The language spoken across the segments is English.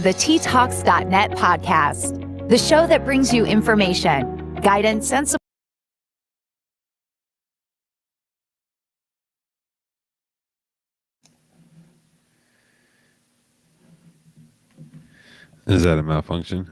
The TTalks.net podcast, the show that brings you information, guidance, and support. Is that a malfunction?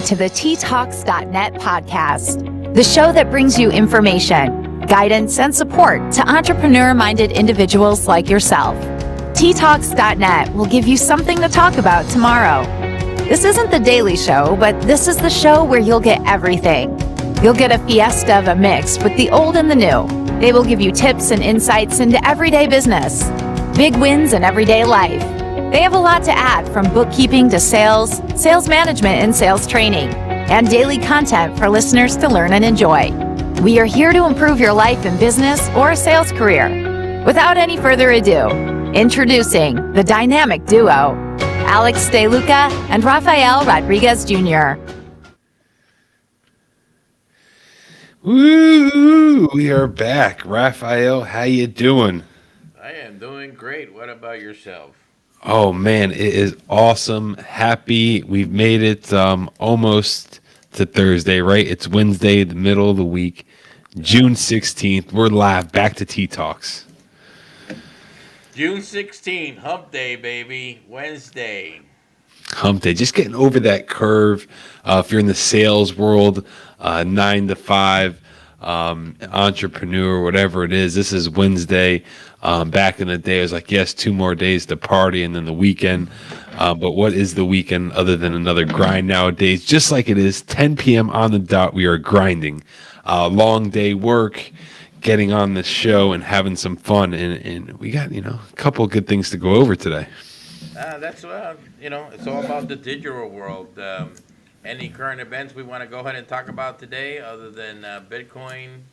To the TTalks.net podcast, the show that brings you information, guidance, and support to entrepreneur-minded individuals like yourself. TTalks.net will give you something to talk about tomorrow. This isn't the daily show, but this is the show where you'll get everything. You'll get a fiesta of a mix with the old and the new. They will give you tips and insights into everyday business, big wins in everyday life. They have a lot to add, from bookkeeping to sales, sales management, and sales training, and daily content for listeners to learn and enjoy. We are here to improve your life and business or a sales career. Without any further ado, introducing the dynamic duo, Alex DeLuca and Rafael Rodriguez Jr. Woo! We are back. Rafael, how you doing? I am doing great. What about yourself? Oh man, it is awesome. Happy we've made it almost to Thursday, right? It's Wednesday, the middle of the week, June 16th. We're live, back to Tea Talks. June 16th, hump day, baby. Wednesday. Hump day, just getting over that curve. If you're in the sales world, 9 to 5, entrepreneur, whatever it is, this is Wednesday. Back in the day, it was like, yes, 2 more days to party and then the weekend. But what is the weekend other than another grind nowadays? Just like it is 10 p.m. on the dot, we are grinding. Long day work, getting on this show and having some fun. And we got, a couple of good things to go over today. That's, it's all about the digital world. Any current events we want to go ahead and talk about today other than Bitcoin,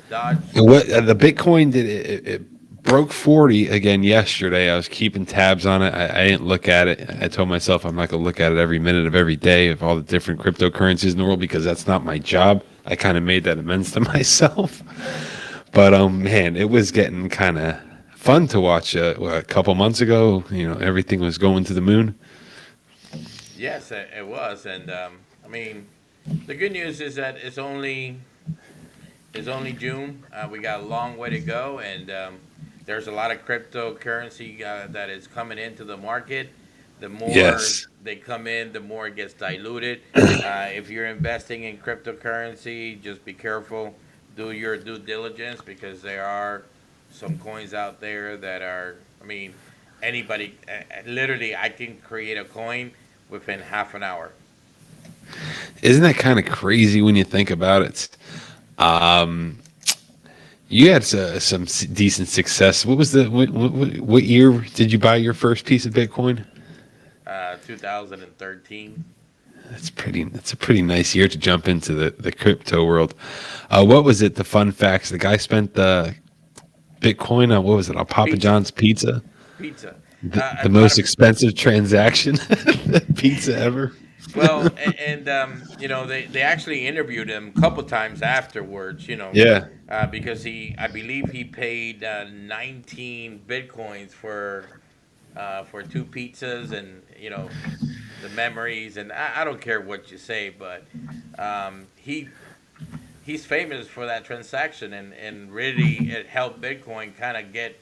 Dodge? The Bitcoin did it broke 40 again yesterday. I was keeping tabs on it. I didn't look at it. I told myself I'm not going to look at it every minute of every day of all the different cryptocurrencies in the world because that's not my job. I kind of made that amends to myself. But, man, it was getting kind of fun to watch. A couple months ago, everything was going to the moon. Yes, it was. And, the good news is that it's only June. We got a long way to go, and there's a lot of cryptocurrency that is coming into the market. The more they come in, the more it gets diluted. If you're investing in cryptocurrency, just be careful. Do your due diligence, because there are some coins out there that are, anybody, literally, I can create a coin within half an hour. Isn't that kind of crazy when you think about it? You had some decent success. What was what year did you buy your first piece of Bitcoin? 2013. That's a pretty nice year to jump into the crypto world. What was it? The fun facts. The guy spent the Bitcoin on, what was it? On Papa John's pizza. The most expensive transaction pizza ever. Well, and they actually interviewed him a couple times afterwards, Yeah. Because I believe he paid 19 Bitcoins for 2 pizzas, and the memories, and I don't care what you say, but he's famous for that transaction, and really it helped Bitcoin kind of get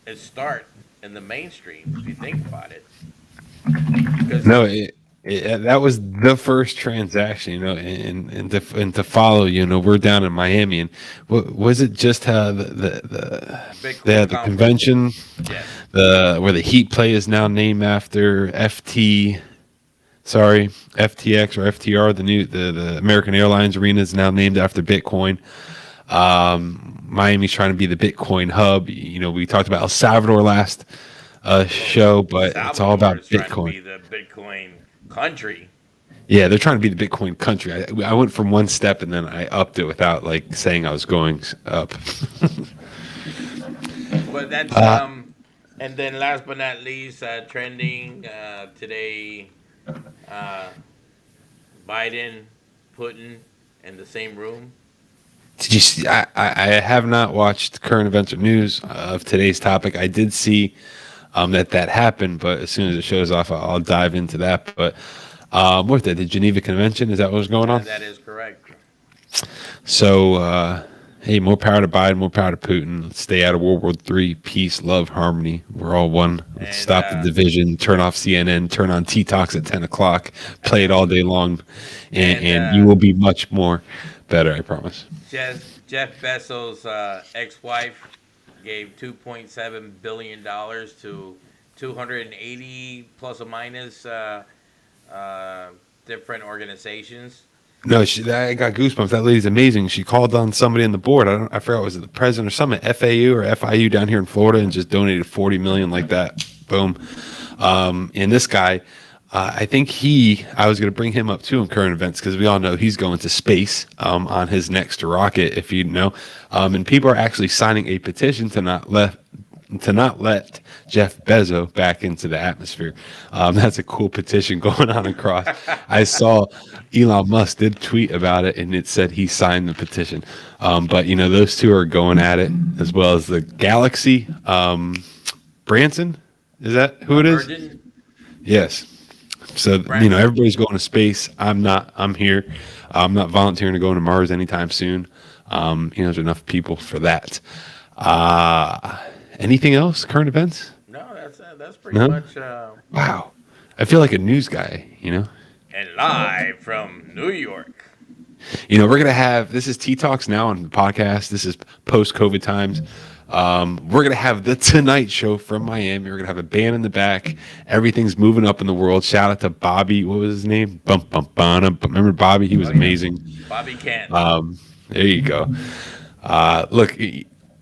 its start in the mainstream, if you think about it. No, that was the first transaction, and to follow, we're down in Miami, and was it just the convention, yes, where the Heat play is now named after FTX or FTR, the American Airlines Arena is now named after Bitcoin. Miami's trying to be the Bitcoin hub. We talked about El Salvador last show, but it's all about Bitcoin. Trying to be the Bitcoin country. Yeah, they're trying to be the Bitcoin country. I went from one step and then I upped it without saying I was going up. But that's And then last but not least, trending today, uh, Biden, Putin in the same room. Did you see? I have not watched current events or news of today's topic. I did see that happened, but as soon as it shows off, I'll dive into that. But what the Geneva Convention, is that what was going on? That is correct. So, hey, more power to Biden, more power to Putin. Let's stay out of World War III. Peace, love, harmony. We're all one. Let's And stop the division. Turn off CNN. Turn on T Talks at 10 o'clock. Play it all day long, and you will be much more better. I promise. Jeff Bezos' ex-wife gave $2.7 billion to 280 plus or minus different organizations. No, I got goosebumps. That lady's amazing. She called on somebody on the board. I forgot, was it the president or something, FAU or FIU down here in Florida, and just donated 40 million like that. Boom. And this guy, I think I was going to bring him up too in current events because we all know he's going to space on his next rocket, if you know. And people are actually signing a petition to not let Jeff Bezos back into the atmosphere. That's a cool petition going on across. I saw Elon Musk did tweet about it, and it said he signed the petition. But those two are going at it, as well as the Galaxy. Branson, is that who it is? Virgin? Yes. So Branson. everybody's going to space. I'm not. I'm here. I'm not volunteering to go to Mars anytime soon. There's enough people for that. Anything else? Current events? No, that's pretty much. Wow. I feel like a news guy, And live from New York. We're going to have, this is T Talks now on the podcast. This is post-COVID times. We're going to have the Tonight Show from Miami. We're going to have a band in the back. Everything's moving up in the world. Shout out to Bobby. What was his name? Remember Bobby? He was amazing. Bobby Kent. There you go. Look,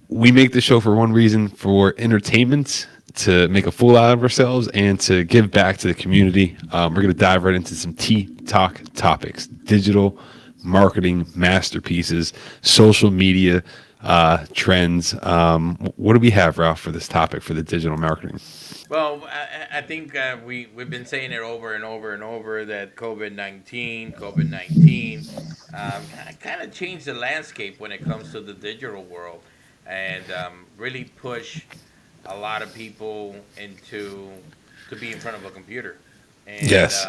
we make the show for one reason, for entertainment, to make a fool out of ourselves, and to give back to the community. We're going to dive right into some T-Talk topics: digital marketing masterpieces, social media trends. What do we have, Ralph, for this topic for the digital marketing? Well, I think we've been saying it over and over and over that COVID-19 kind of changed the landscape when it comes to the digital world, and really push a lot of people to be in front of a computer. And, yes.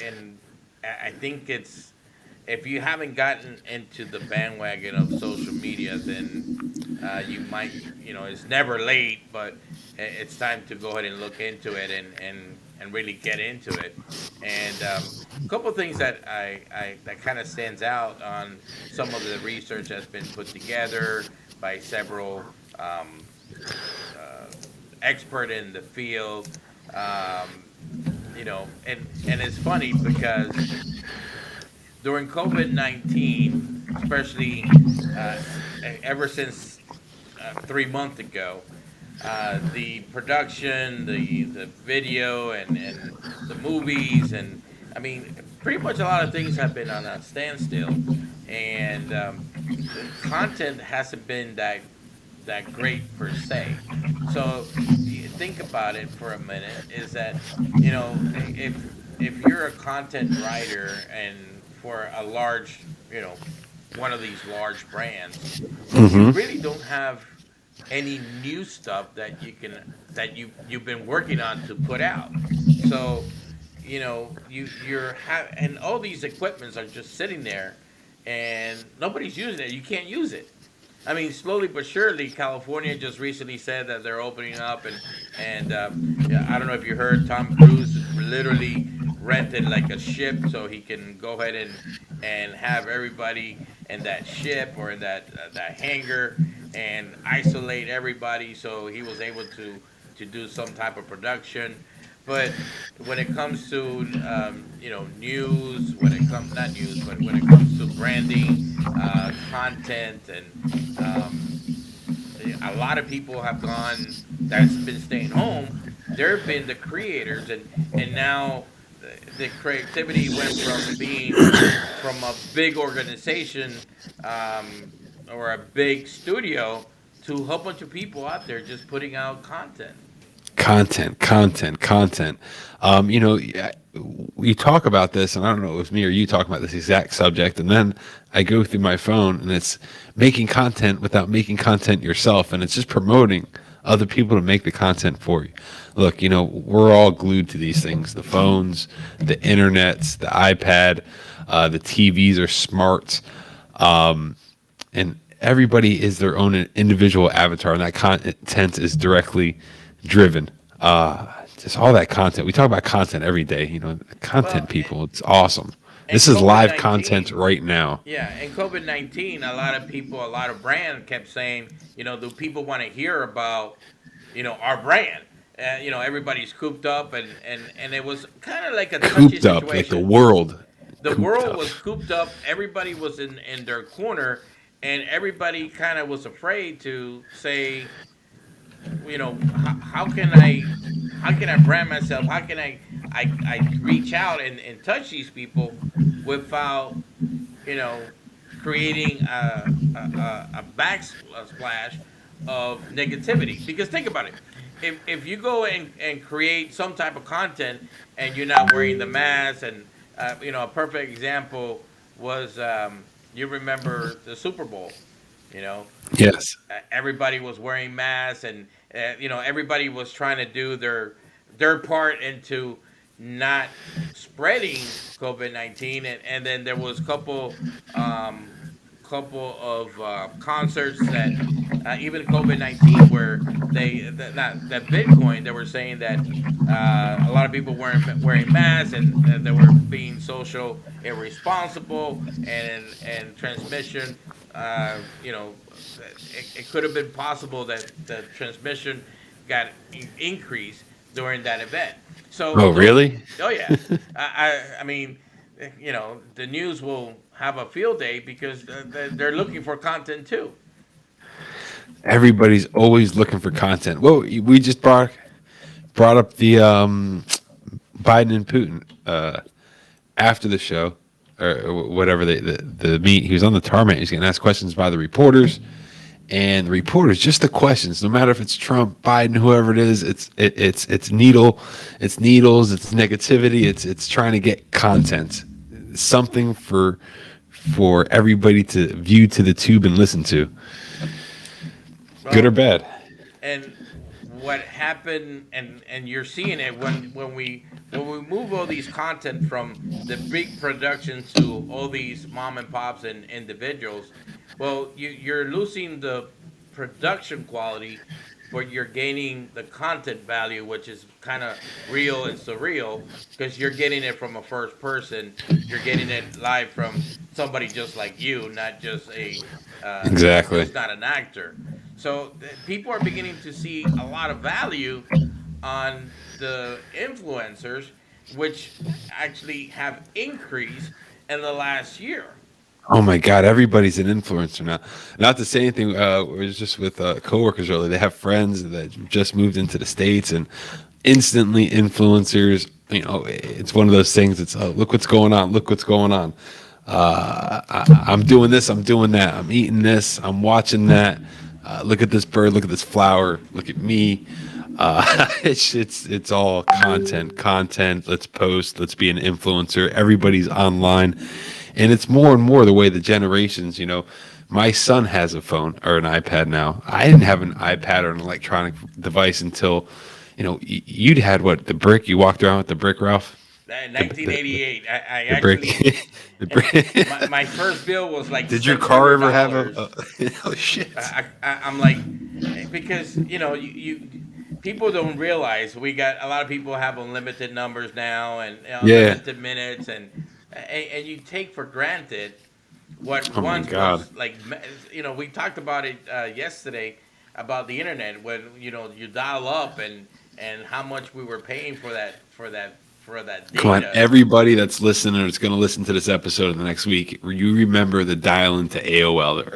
And I think if you haven't gotten into the bandwagon of social media, then you might, it's never late, but it's time to go ahead and look into it and really get into it. And a couple of things that that kind of stands out on some of the research that's been put together by several expert in the field, and it's funny because during COVID-19, especially ever since 3 months ago, the production, the video, and the movies, and pretty much a lot of things have been on a standstill, and content hasn't been that great per se. So you think about it for a minute, is that if you're a content writer and for a large, one of these large brands, you really don't have any new stuff that you've been working on to put out. So and all these equipments are just sitting there and nobody's using it. You can't use it. Slowly but surely, California just recently said that they're opening up, and I don't know if you heard, Tom Cruise literally rented like a ship so he can go ahead and have everybody in that ship or in that hangar and isolate everybody, so he was able to do some type of production. But when it comes to news, when it comes to branding, content, and a lot of people have gone that's been staying home. There have been the creators, and now the creativity went from being from a big organization or a big studio to a whole bunch of people out there just putting out content. Content. We talk about this, and I don't know if it was me or you talking about this exact subject, and then I go through my phone, and it's making content without making content yourself, and it's just promoting other people to make the content for you. Look, we're all glued to these things: the phones, the internets, the iPad, the TVs are smart, and everybody is their own individual avatar, and that content is directly driven. Just all that content. We talk about content every day. Content Well, people. It's awesome. and This is live COVID-19, content right now. yeah, and COVID-19, a lot of people, a lot of brands kept saying, do people want to hear about, our brand? Everybody's cooped up, and it was kind of like a touchy Cooped up like the situation. world. The Cooped world up. was cooped up. Everybody was in their corner, and everybody kind of was afraid to say, how can I brand myself? How can I reach out and touch these people without, you know, creating a backsplash of negativity? Because think about it. If you go and create some type of content and you're not wearing the mask, and a perfect example was, you remember the Super Bowl, you know, Yes. everybody was wearing masks, and everybody was trying to do their part into not spreading COVID-19, and then there was couple of concerts that even COVID-19 where that Bitcoin, they were saying that a lot of people weren't wearing masks, and they were being social irresponsible, and transmission. You know, it could have been possible that the transmission got increased during that event. So, Oh, really? oh yeah, I mean, the news will have a field day because they're looking for content too. Everybody's always looking for content. Well, we just brought up the Biden and Putin after the show, or whatever the meet. He was on the tarmac. He's getting asked questions by the reporters, and the reporters, just the questions. No matter if it's Trump, Biden, whoever it is, it's needles, it's negativity. It's trying to get content, something for everybody to view to the tube and listen to, good or Well, bad. and what happened, and you're seeing it when we move all these content from the big productions to all these mom and pops and individuals. Well, you're losing the production quality, but you're gaining the content value, which is kind of real and surreal, because you're getting it from a first person. You're getting it live from somebody just like you, not just Exactly. just not an actor. So people are beginning to see a lot of value on the influencers, which actually have increased in the last year. Oh my God, everybody's an influencer now. Not to say anything, it was just with coworkers earlier. They have friends that just moved into the States, and instantly influencers. It's one of those things. It's look what's going on. Look what's going on. I'm doing this. I'm doing that. I'm eating this. I'm watching that. Look at this bird. Look at this flower. Look at me. It's all content. Content. Let's post. Let's be an influencer. Everybody's online, and it's more and more the way the generations. My son has a phone or an iPad now. I didn't have an iPad or an electronic device until, you'd had what, the brick. You walked around with the brick, Ralph. The 1988. I the brick. actually, The brick. my first bill was like Did your car ever have $600. oh shit. I'm like, because you people don't realize we got a lot of people have unlimited numbers now, and Yeah. unlimited minutes, and you take for granted what Oh my once God. was like. We talked about it yesterday about the internet when you dial up, and how much we were paying for that for that data. Come on, everybody that's listening or is going to listen to this episode in the next week, you remember the dial into AOL.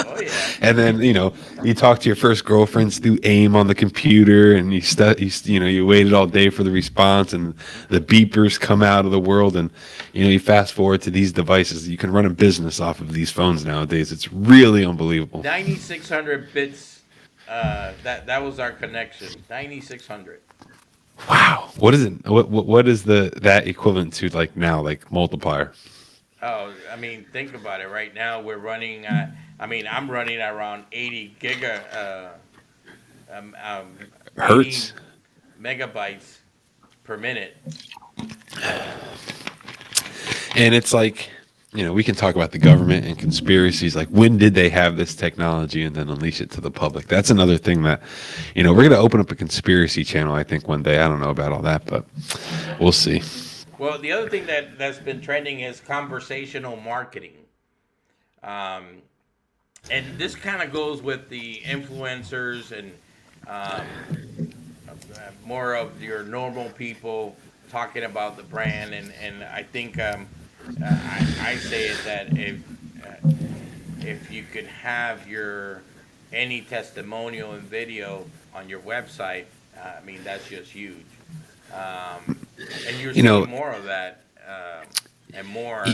Oh yeah. And then, you talk to your first girlfriends through AIM on the computer, and you waited all day for the response, and the beepers come out of the world, and you fast forward to these devices. You can run a business off of these phones nowadays. It's really unbelievable. 9600 bits. That was our connection. 9600. Wow. What is it? What is that equivalent to like now, like multiplier? Oh, I mean, think about it. Right now, we're running. I'm running around 80 Hertz. 80 megabytes per minute. And it's like, we can talk about the government and conspiracies. Like, when did they have this technology and then unleash it to the public? That's another thing that, we're going to open up a conspiracy channel, I think, one day. I don't know about all that, but we'll see. Well, the other thing that's been trending is conversational marketing. And this kind of goes with the influencers and more of your normal people talking about the brand. And I think I say it that if you could have any testimonial and video on your website, that's just huge. And you're seeing more of that, and more.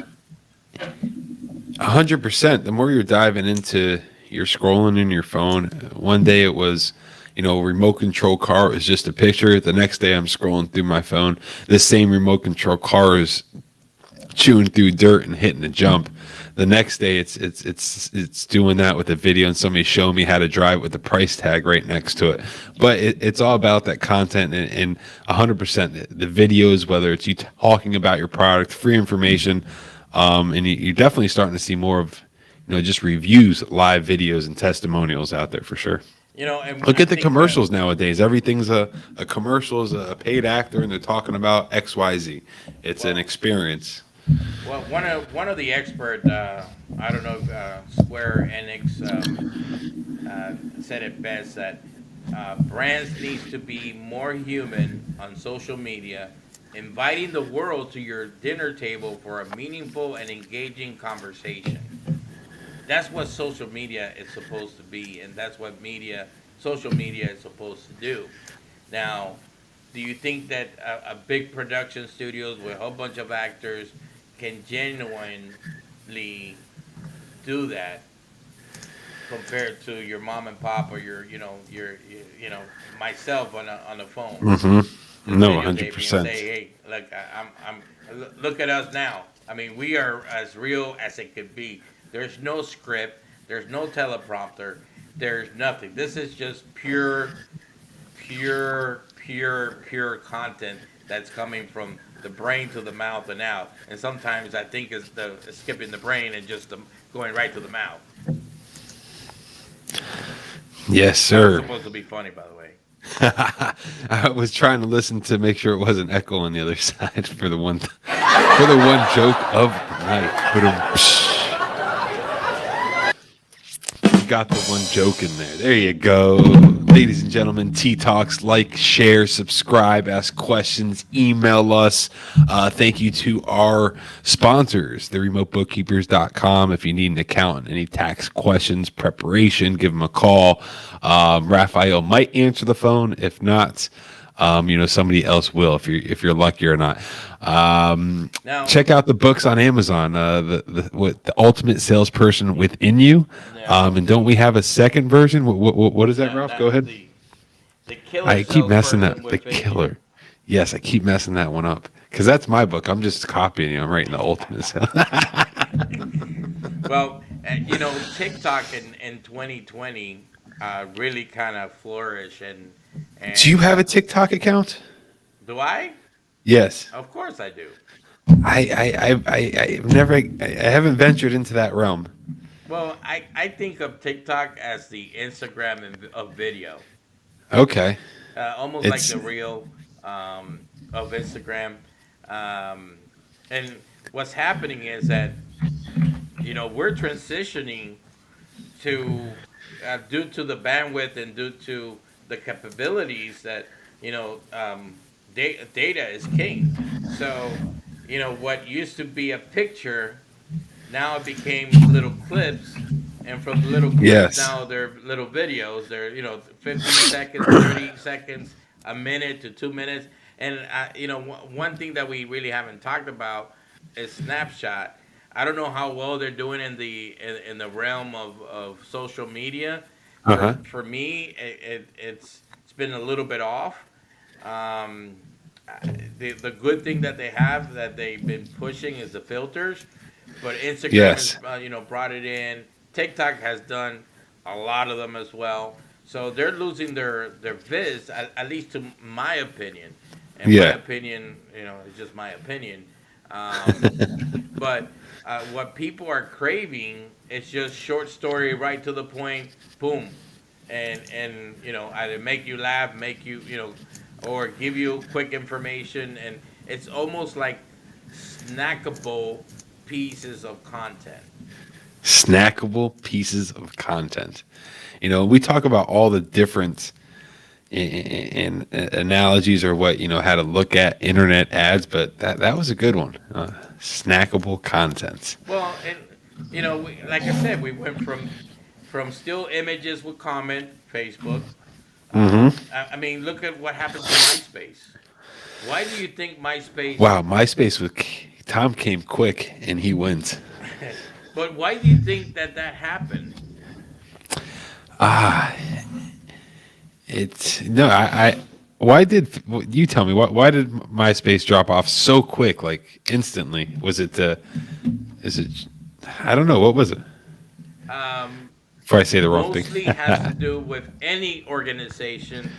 100%. The more you're diving into, you're scrolling in your phone. One day it was, remote control car is just a picture. The next day I'm scrolling through my phone. This same remote control car is chewing through dirt and hitting a jump. The next day it's doing that with a video, and somebody showing me how to drive with the price tag right next to it. But it's all about that content, and 100% the videos, whether it's you talking about your product, free information, and you're definitely starting to see more of just reviews, live videos, and testimonials out there for sure. And look at the commercials nowadays. Everything's a commercial, is a paid actor, and they're talking about XYZ. It's an experience. Well, one of the expert, I don't know, Square Enix said it best that brands need to be more human on social media, inviting the world to your dinner table for a meaningful and engaging conversation. That's what social media is supposed to be, and that's what social media is supposed to do. Now, do you think that a big production studios with a whole bunch of actors can genuinely do that compared to your mom and pop or your myself on the phone? Mm-hmm. No, 100%. Say, hey, look, look at us now. We are as real as it could be. There's no script. There's no teleprompter. There's nothing. This is just pure content that's coming from the brain to the mouth and out. And sometimes I think it's skipping the brain and just going right to the mouth. Yes, sir. It's supposed to be funny, by the way. I was trying to listen to make sure it wasn't echo on the other side for the one joke of the night. Got the one joke in there. There you go. Ladies and gentlemen, Tea Talks, like, share, subscribe, ask questions, email us. Thank you to our sponsors, theremotebookkeepers.com. If you need an accountant, any tax questions, preparation, give them a call. Raphael might answer the phone. If not, somebody else will if you're lucky or not. Now, check out the books on Amazon. The Ultimate Salesperson Within You. And don't we have a second version? What is that, Ralph? Go ahead. The Killer. I keep messing that. The Killer. Yes, I keep messing that one up because that's my book. I'm just copying you. I'm writing the Ultimate Sales. Well, TikTok in 2020 really kind of flourished. And do you have a TikTok account? Do I? Yes. Of course I do. I haven't ventured into that realm. Well, I think of TikTok as the Instagram of video. Okay. Almost like the reel of Instagram. And what's happening is that, we're transitioning to, due to the bandwidth and due to the capabilities that you know, data is king. So, what used to be a picture, now it became little clips, and from little clips Yes. now they're little videos. They're 15 seconds, 30 seconds, a minute to 2 minutes. And one thing that we really haven't talked about is Snapchat. I don't know how well they're doing in the realm of social media. Uh For huh. for me, it's been a little bit off. Um, the good thing that they have that they've been pushing is the filters, but Instagram has Yes. brought it in. TikTok has done a lot of them as well. So they're losing their viz, at least to my opinion. And my Yeah. opinion, is just my opinion. Um, but what people are craving is just short story, right to the point, boom, and either make you laugh, make or give you quick information, and it's almost like snackable pieces of content. Snackable pieces of content. We talk about all the different in analogies or what how to look at internet ads, but that was a good one. Snackable content. Well, and like I said, we went from still images with comment, Facebook. I mean, look at what happened to MySpace. Why do you think MySpace? Wow, MySpace with Tom came quick and he wins. But why do you think that happened? Ah, it's no, I why did you tell me why did MySpace drop off so quick, like instantly? Was it is it I don't know, what was it? Um, Before I say the wrong thing. Mostly has to do with any organization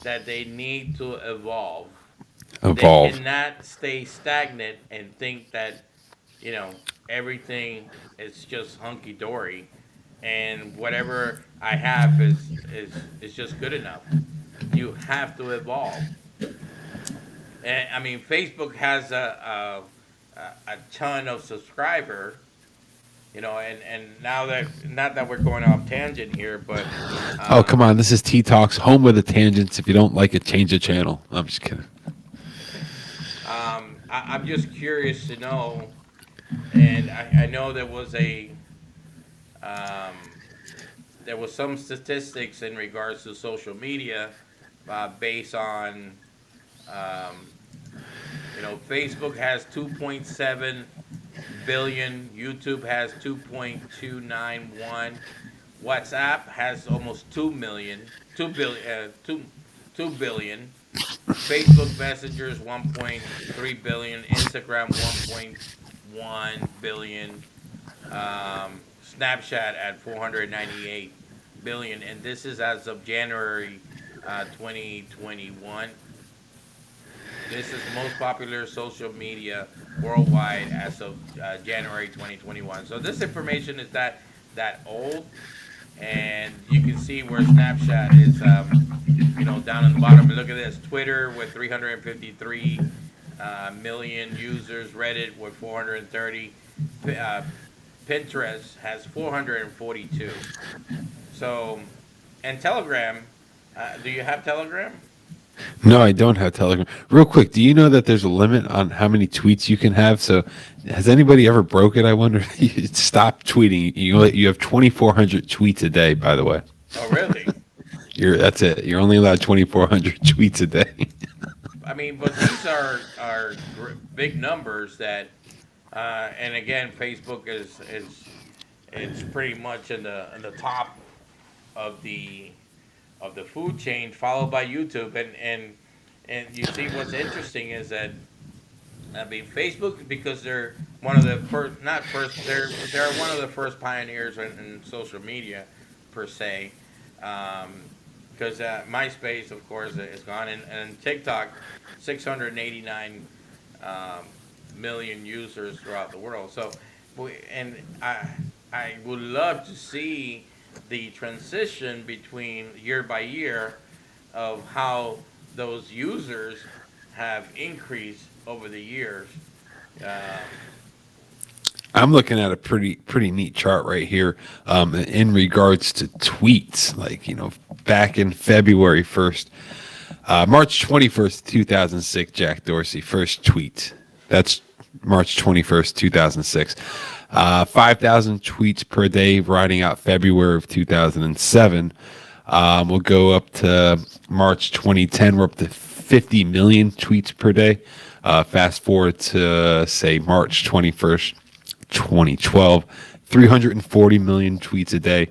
that they need to evolve. They Evolve. cannot stay stagnant and think that you know everything is just hunky dory, and whatever I have is just good enough. You have to evolve. And I mean, Facebook has a ton of subscriber. And now that, not that we're going off tangent here, but Oh, come on. This is T Talks, home with the tangents. If you don't like it, change the channel. I'm just kidding. I'm just curious to know, and I know um, there was some statistics in regards to social media based on, um, Facebook has 2.7 billion, YouTube has 2.291, WhatsApp has almost 2 billion. Facebook Messengers 1.3 billion, Instagram 1.1 billion, Snapchat at 498 billion, and this is as of January 2021. This is most popular social media worldwide as of January 2021. So this information is that old, and you can see where Snapchat is, down on the bottom. And look at this: Twitter with 353 million users, Reddit with 430, Pinterest has 442. So, and Telegram. Do you have Telegram? No, I don't have Telegram. Real quick, do you know that there's a limit on how many tweets you can have? So, has anybody ever broke it? I wonder. Stop tweeting. You have 2,400 tweets a day, by the way. Oh, really? That's it. You're only allowed 2,400 tweets a day. I mean, but these are big numbers that, and again, Facebook is it's pretty much in the top of the food chain, followed by YouTube, and you see what's interesting is that, I mean, Facebook, because they're one of the first, not first, they're one of the first pioneers in social media per se. Because MySpace, of course, is gone, and TikTok, 689 million users throughout the world. So, and I would love to see the transition between year by year of how those users have increased over the years. Uh, I'm looking at a pretty neat chart right here in regards to tweets. Like, back in February 1st, March 21st, 2006, Jack Dorsey, first tweet. That's March 21st, 2006. 5,000 tweets per day, riding out February of 2007. We'll go up to March 2010. We're up to 50 million tweets per day. Fast forward to, say, March 21st, 2012. 340 million tweets a day.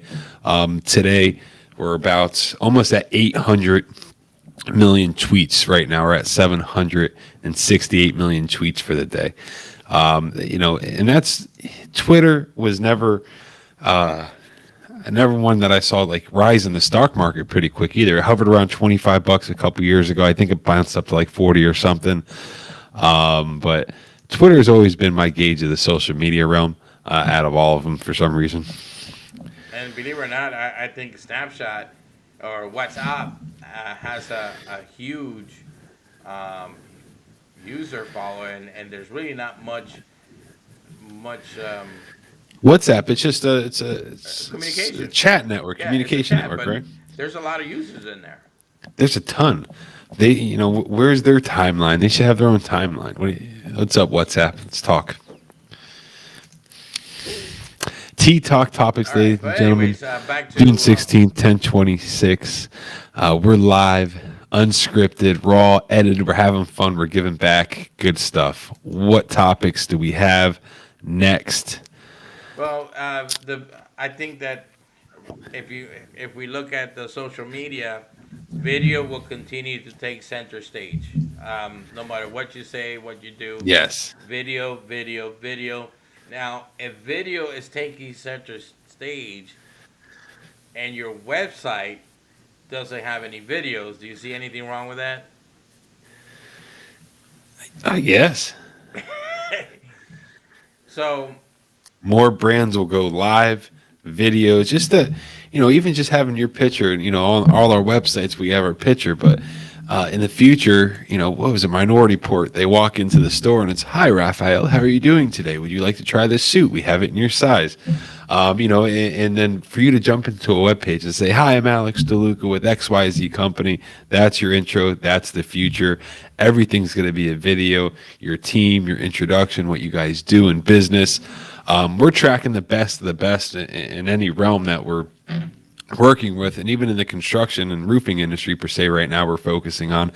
Today, we're about almost at 800 million tweets right now. We're at 768 million tweets for the day. And that's Twitter was never one that I saw like rise in the stock market pretty quick either. It hovered around $25 a couple years ago. I think it bounced up to like 40 or something. But Twitter has always been my gauge of the social media realm out of all of them for some reason. And believe it or not, I think Snapchat or WhatsApp has a huge user following, and there's really not much. WhatsApp, it's just it's communication. a chat network, Yeah, communication it's a chat, network, but right? There's a lot of users in there. There's a ton. They, where's their timeline? They should have their own timeline. What's up, WhatsApp? Let's talk. Talk topics, All right, ladies but and gentlemen. anyways, back to June 16th, 10/26. We're live, unscripted, raw, edited. We're having fun. We're giving back good stuff. What topics do we have next? Well, I think that if we look at the social media, video will continue to take center stage. No matter what you say, what you do. Yes. Video, video, video. Now, if video is taking center stage, and your website doesn't have any videos, do you see anything wrong with that? I guess. So More brands will go live, videos, just to, even just having your picture, and, on all our websites, we have our picture, but in the future, what was it, Minority Report? They walk into the store and it's, "Hi, Raphael, how are you doing today? Would you like to try this suit? We have it in your size." And then for you to jump into a webpage and say, "Hi, I'm Alex DeLuca with XYZ Company." That's your intro. That's the future. Everything's going to be a video, your team, your introduction, what you guys do in business. We're tracking the best of the best in any realm that we're working with, and even in the construction and roofing industry per se right now we're focusing on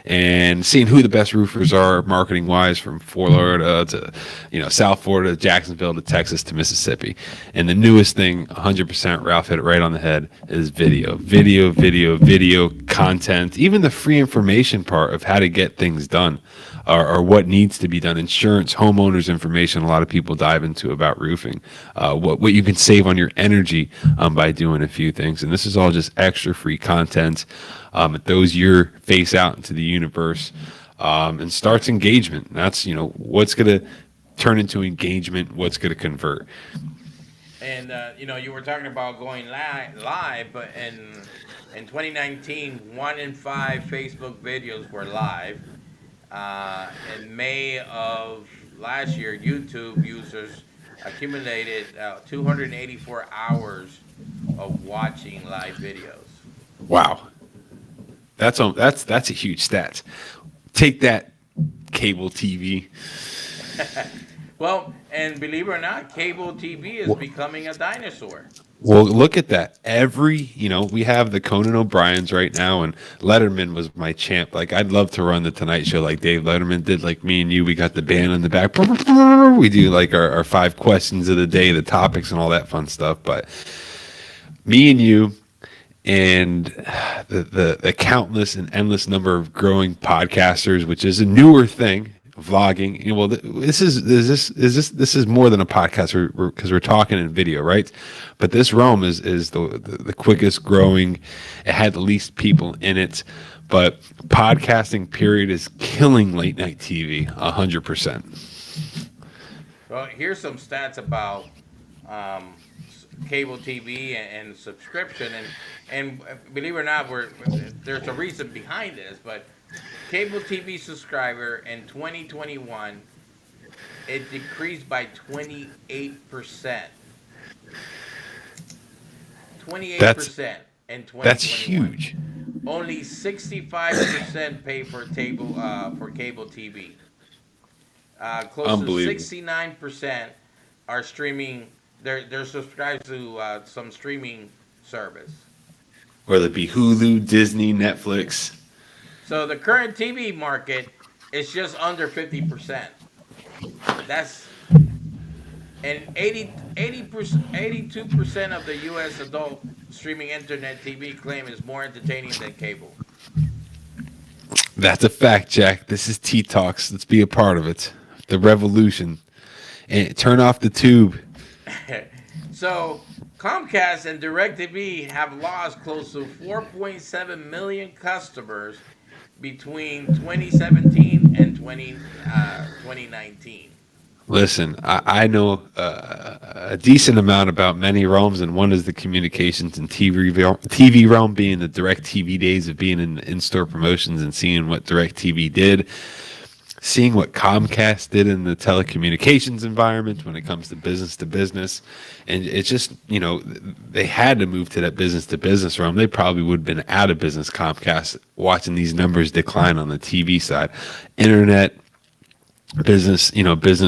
and seeing who the best roofers are marketing wise, from Florida to South Florida, Jacksonville to Texas to Mississippi. And the newest thing, 100%, Ralph hit it right on the head, is video content, even the free information part of how to get things done, or what needs to be done. Insurance, homeowners information, a lot of people dive into about roofing, what you can save on your energy by doing a few things. And this is all just extra free content. It throws your face out into the universe and starts engagement. That's, what's going to turn into engagement, what's going to convert. And you were talking about going live, but in 2019, 1 in 5 Facebook videos were live. In May of last year, YouTube users accumulated 284 hours of watching live videos. Wow, that's a huge stat. Take that, cable TV. Well, and believe it or not, cable TV is becoming a dinosaur. Well, look at that. We have the Conan O'Briens right now, and Letterman was my champ. Like, I'd love to run the Tonight Show like Dave Letterman did. Like me and you, we got the band in the back. We do like our 5 questions of the day, the topics, and all that fun stuff. But me and you and the countless and endless number of growing podcasters, which is a newer thing. Vlogging, this is more than a podcast because we're talking in video, right? But this realm is the quickest growing. It had the least people in it, but podcasting period is killing late night TV 100%. Well, here's some stats about cable TV and subscription, and believe it or not, there's a reason behind this, but cable TV subscriber in 2021, it decreased by 28%. 28% in 2021. That's huge. only 65% pay for cable TV. Close to Unbelievable. 69% are streaming. They're subscribed to some streaming service. Whether it be Hulu, Disney, Netflix. So the current TV market is just under 50%. That's and 80%, 82% of the U.S. adult streaming internet TV claim is more entertaining than cable. That's a fact, Jack. This is T Talks. Let's be a part of it. The revolution. And turn off the tube. So Comcast and DirecTV have lost close to 4.7 million customers between 2017 and 2019. Listen, I know a decent amount about many realms, and one is the communications and TV realm, being the DirecTV days of being in in-store promotions and seeing what DirecTV did, seeing what Comcast did in the telecommunications environment when it comes to business, and it's just, they had to move to that business realm. They probably would have been out of business, Comcast, watching these numbers decline on the TV side. Internet, business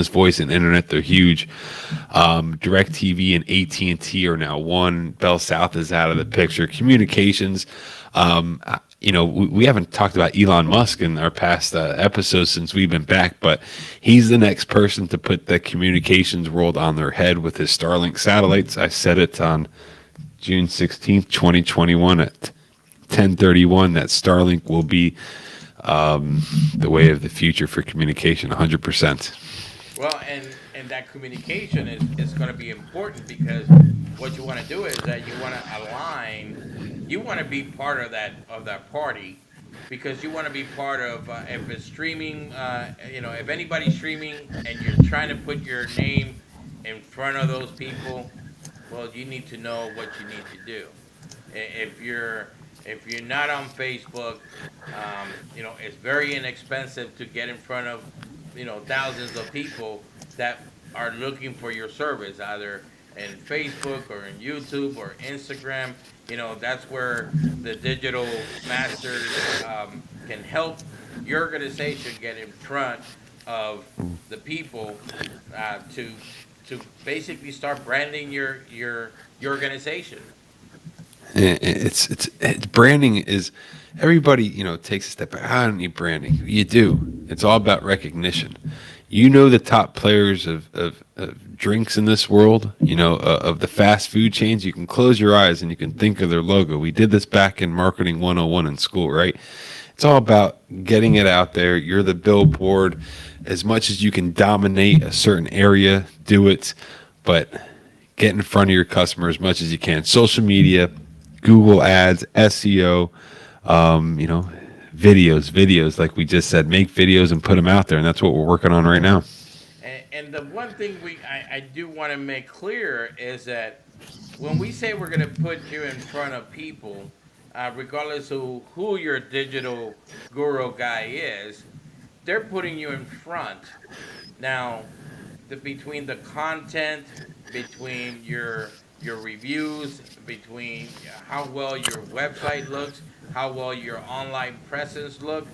voice and internet, they're huge. DirecTV and AT&T are now one. Bell South is out of the picture. Communications, we haven't talked about Elon Musk in our past episodes since we've been back, but he's the next person to put the communications world on their head with his Starlink satellites. I said it on June 16th, 2021 at 10:31 that Starlink will be the way of the future for communication, 100%. Well, and that communication is going to be important, because what you want to do is that you want to align. You want to be part of that party, because you want to be part of if it's streaming. If anybody's streaming and you're trying to put your name in front of those people, well, you need to know what you need to do. If you're not on Facebook, it's very inexpensive to get in front of, thousands of people that are looking for your service, either in Facebook or in YouTube or Instagram. That's where the digital masters can help your organization get in front of the people to basically start branding your organization. It's branding is, everybody takes a step back. I don't need branding. You do. It's all about recognition. The top players of drinks in this world, of the fast food chains. You can close your eyes and you can think of their logo. We did this back in Marketing 101 in school, right? It's all about getting it out there. You're the billboard. As much as you can dominate a certain area, do it, but get in front of your customer as much as you can. Social media, Google ads, SEO, videos, like we just said, make videos and put them out there. And that's what we're working on right now. And the one thing I do want to make clear is that when we say we're going to put you in front of people, regardless of who your digital guru guy is, they're putting you in front. Now, between the content, between your reviews, between how well your website looks, how well your online presence look,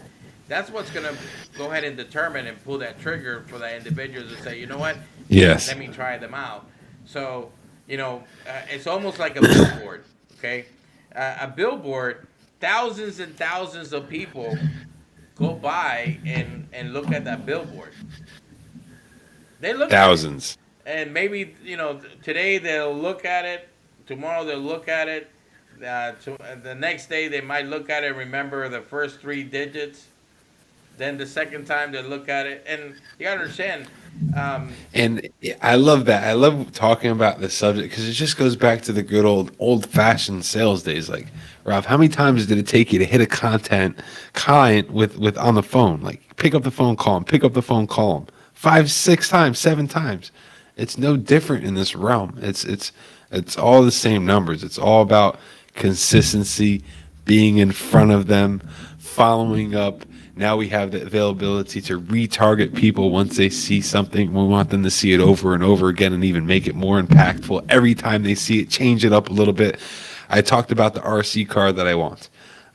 that's what's going to go ahead and determine and pull that trigger for that individual to say, you know what? Yes. Let me try them out. So, it's almost like a billboard, okay? A billboard, thousands and thousands of people go by and look at that billboard. They look thousands. And maybe, today they'll look at it, tomorrow they'll look at it, the next day they might look at it and remember the first three digits. Then the second time they look at it, and you gotta understand. And I love that. I love talking about this subject because it just goes back to the good old-fashioned sales days. Like, Ralph, how many times did it take you to hit a client with on the phone? Like, pick up the phone, call him. Pick up the phone, call him. 5, 6 times, 7 times. It's no different in this realm. It's all the same numbers. It's all about consistency, being in front of them, following up. Now we have the availability to retarget people once they see something. We want them to see it over and over again and even make it more impactful. Every time they see it, change it up a little bit. I talked about the RC car that I want.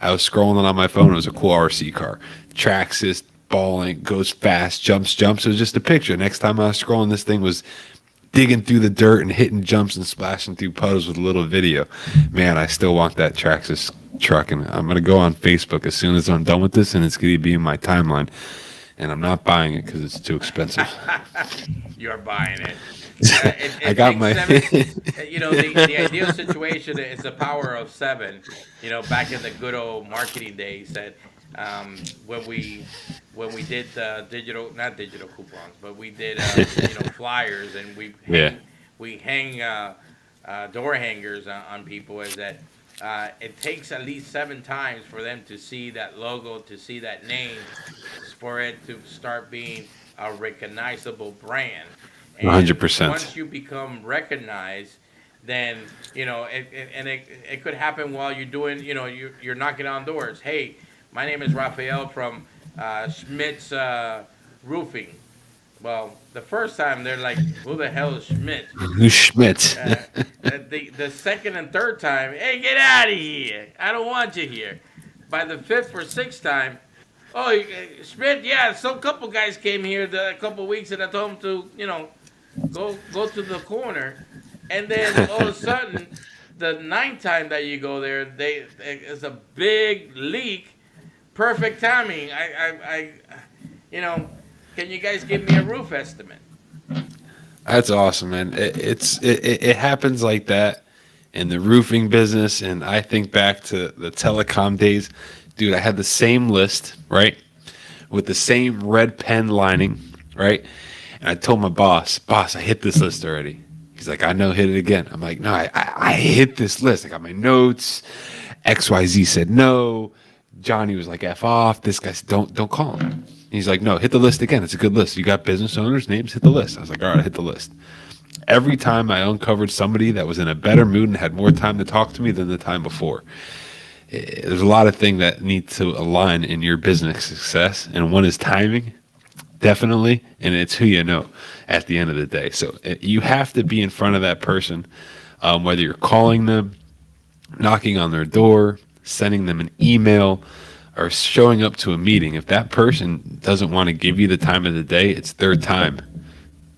I was scrolling on my phone. It was a cool RC car. Traxxas, balling, goes fast, jumps. It was just a picture. Next time I was scrolling, this thing was digging through the dirt and hitting jumps and splashing through puddles with a little video. Man, I still want that Traxxas truck, and I'm going to go on Facebook as soon as I'm done with this, and it's going to be in my timeline. And I'm not buying it because it's too expensive. You're buying it. I got my. The ideal situation is the power of 7. Back in the good old marketing days, that when we did not digital coupons, but we did flyers, and we hang door hangers on people. Is that it takes at least 7 times for them to see that logo, to see that name, for it to start being a recognizable brand. 100%. Once you become recognized, then it could happen while you're doing, you're knocking on doors. Hey, my name is Rafael from Schmidt's Roofing. Well, the first time they're like, who the hell is Schmidt? Who's Schmidt? The second and third time, hey, get out of here. I don't want you here. By the 5th or 6th time, oh, Schmidt, yeah, some couple guys came here a couple weeks, and I told them to, go to the corner. And then all of a sudden, the 9th time that you go there, it's a big leak. Perfect timing. Can you guys give me a roof estimate? That's awesome, man. It happens like that in the roofing business, and I think back to the telecom days. Dude, I had the same list, right, with the same red pen lining, right? And I told my boss, I hit this list already. He's like, I know, hit it again. I'm like, no, I hit this list. I got my notes. XYZ said no. Johnny was like, F off. This guy said, don't call him. He's like, no, hit the list again. It's a good list. You got business owners' names, hit the list. I was like, all right, I hit the list. Every time I uncovered somebody that was in a better mood and had more time to talk to me than the time before. There's a lot of things that need to align in your business success, and one is timing, definitely, and it's who you know at the end of the day. So you have to be in front of that person, whether you're calling them, knocking on their door, sending them an email, or showing up to a meeting. If that person doesn't want to give you the time of the day, it's their time.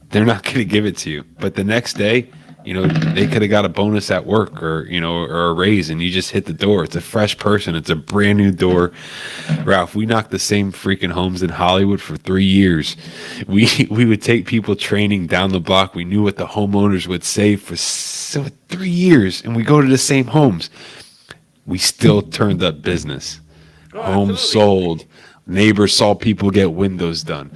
They're not going to give it to you. But the next day, they could have got a bonus at work or a raise, and you just hit the door. It's a fresh person. It's a brand new door. Ralph, we knocked the same freaking homes in Hollywood for 3 years. We would take people training down the block. We knew what the homeowners would say for 3 years, and we go to the same homes. We still turned up business. Homes sold. Neighbors saw people get windows done.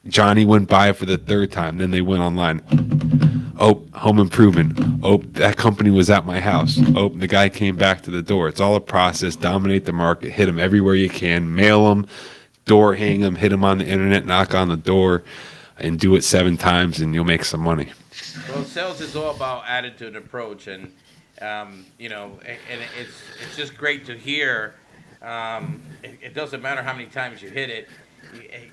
Johnny went by for the 3rd time. Then they went online. Oh, home improvement. Oh, that company was at my house. Oh, the guy came back to the door. It's all a process. Dominate the market. Hit them everywhere you can. Mail them. Door hang them. Hit them on the internet. Knock on the door. And do it 7 times, and you'll make some money. Well, sales is all about attitude and approach. And, and it's just great to hear. It doesn't matter how many times you hit it.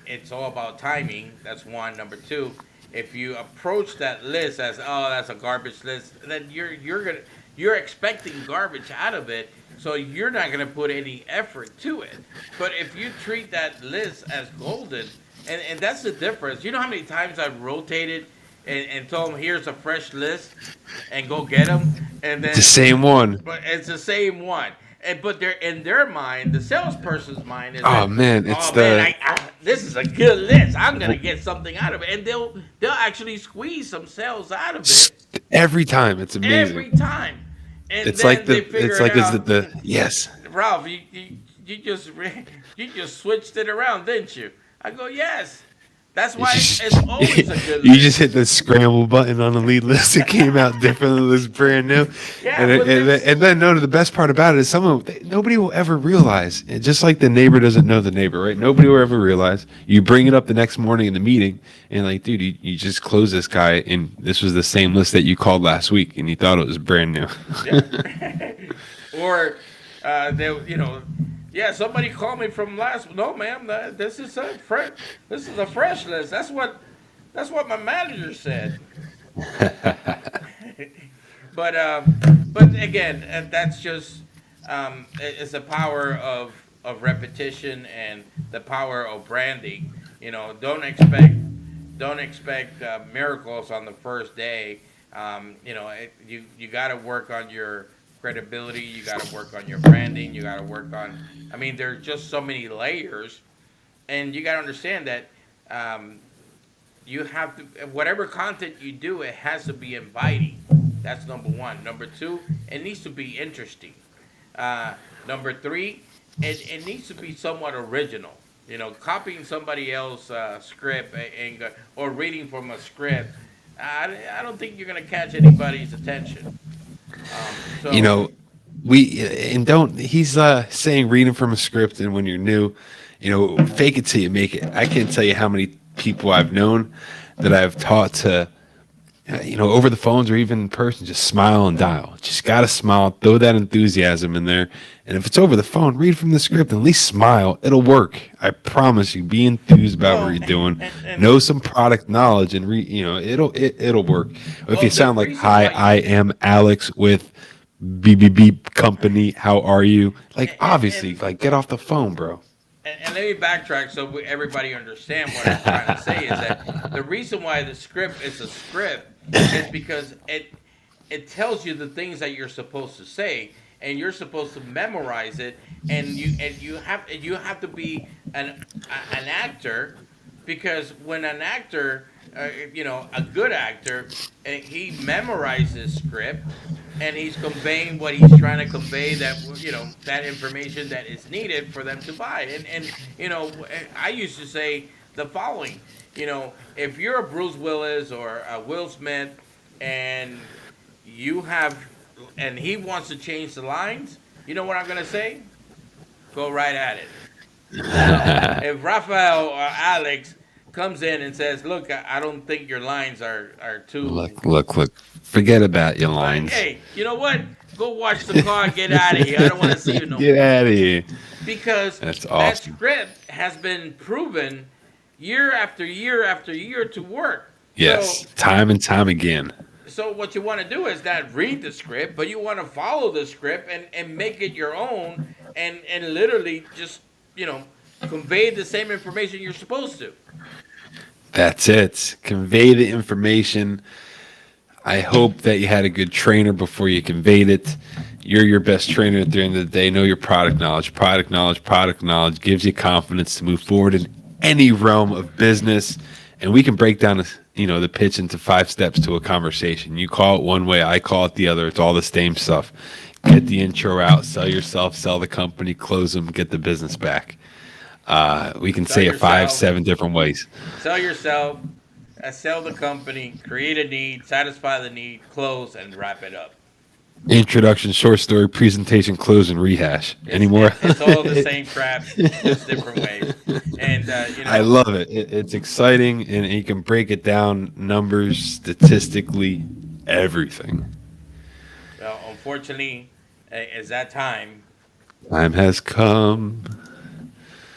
It's all about timing. That's one. Number 2, if you approach that list as, that's a garbage list, then you're expecting garbage out of it, so you're not going to put any effort to it. But if you treat that list as golden, and that's the difference. You know how many times I've rotated and told them, here's a fresh list, and go get them, and then it's the same one. But it's the same one. But they're in their mind, the salesperson's mind is, this is a good list. I'm gonna get something out of it, and they'll actually squeeze some sales out of it every time. It's amazing. Every time, and it's then like the yes. Ralph, you just switched it around, didn't you? I go, yes. That's why it's always a good list. You just hit the scramble button on the lead list. It came out different. It was brand new. Yeah, and then the best part about it is nobody will ever realize. And just like the neighbor doesn't know the neighbor, right? Nobody will ever realize. You bring it up the next morning in the meeting, and like, dude, you just closed this guy, and this was the same list that you called last week, and you thought it was brand new. Yeah. Or yeah, somebody called me from last. No, ma'am, this is a fresh list. That's what my manager said. But again, that's just it's the power of repetition and the power of branding. Don't expect miracles on the first day. You got to work on your credibility. You got to work on your branding. You got to work on. I mean, there's just so many layers, and you got to understand that um, you have to whatever content you do, it has to be inviting. That's number one. Number two, it needs to be interesting. Uh, Number three, it needs to be somewhat original. Copying somebody else's script or reading from a script, I don't think you're going to catch anybody's attention. You So, know, and don't, he's saying reading from a script, and when you're new, fake it till you make it. I can't tell you how many people I've known that I've taught to, over the phones or even in person, just smile and dial. Just got to smile, throw that enthusiasm in there. And if it's over the phone, read from the script and at least smile. It'll work. I promise you. Be enthused about well, what you're doing. and Know some product knowledge and it'll work. If well, you the sound like, reason hi, why I am Alex with BBB company. How are you? Like, obviously, and like, get off the phone, bro. And let me backtrack so everybody understand what I'm trying to say is that the reason why the script is a script is because it tells you the things that you're supposed to say, and you're supposed to memorize it, and you have to be an actor, because when an actor, a good actor, he memorizes script, and he's conveying what he's trying to convey, that information that is needed for them to buy. And I used to say the following. If you're a Bruce Willis or a Will Smith, and you have and he wants to change the lines, you know what I'm gonna say? Go right at it. Now, if Raphael or Alex comes in and says, "Look, I don't think your lines are too," Look. Forget about your lines. hey, you know what? Go watch the car and get out of here. I don't want to see you no Get more. out of here. Because That's that awesome. script has been proven year after year after year to work. Yes, So, time and time again. so what you want to do is not read the script, but you want to follow the script and make it your own, and literally just convey the same information you're supposed to. That's it. Convey the information. I hope that you had a good trainer before you conveyed it. You're your best trainer at the end of the day. Know your product knowledge. Product knowledge gives you confidence to move forward in any realm of business. And we can break down, the pitch into 5 steps to a conversation. You call it one way, I call it the other. It's all the same stuff. Get the intro out, sell yourself, sell the company, close them, get the business back. We can Sell say it 5, yourself. 7 different ways. Sell yourself, sell the company, create a need, satisfy the need, close, and wrap it up. Introduction, short story, presentation, close, and rehash. Any more? It's all the same crap, just different ways. And I love it. It's exciting, and you can break it down, numbers, statistically, everything. well, unfortunately, it's that time, Time has come.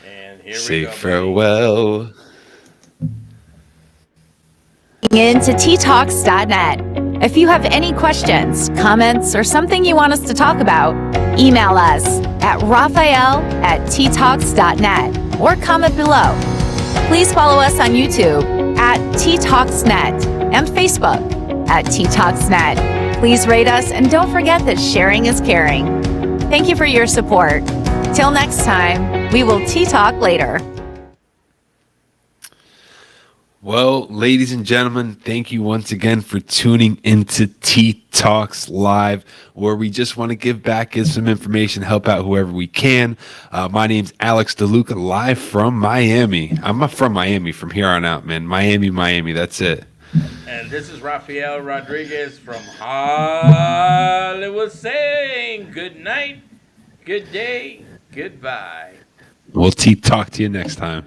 and here we Say go. Baby. farewell. Into ttalks.net. If you have any questions, comments, or something you want us to talk about, email us at raphael@ttalks.net or comment below. Please follow us on YouTube at ttalksnet and Facebook at ttalksnet. Please rate us, and don't forget that sharing is caring. Thank you for your support. Till next time, we will Talk later. Well, ladies and gentlemen, thank you once again for tuning into T Talks Live, where we just want to give back, give some information, help out whoever we can. My name's Alex DeLuca, live from Miami. I'm not from Miami from here on out, man. Miami, that's it. And this is Rafael Rodriguez from Hollywood saying good night, good day, goodbye. We'll talk to you next time.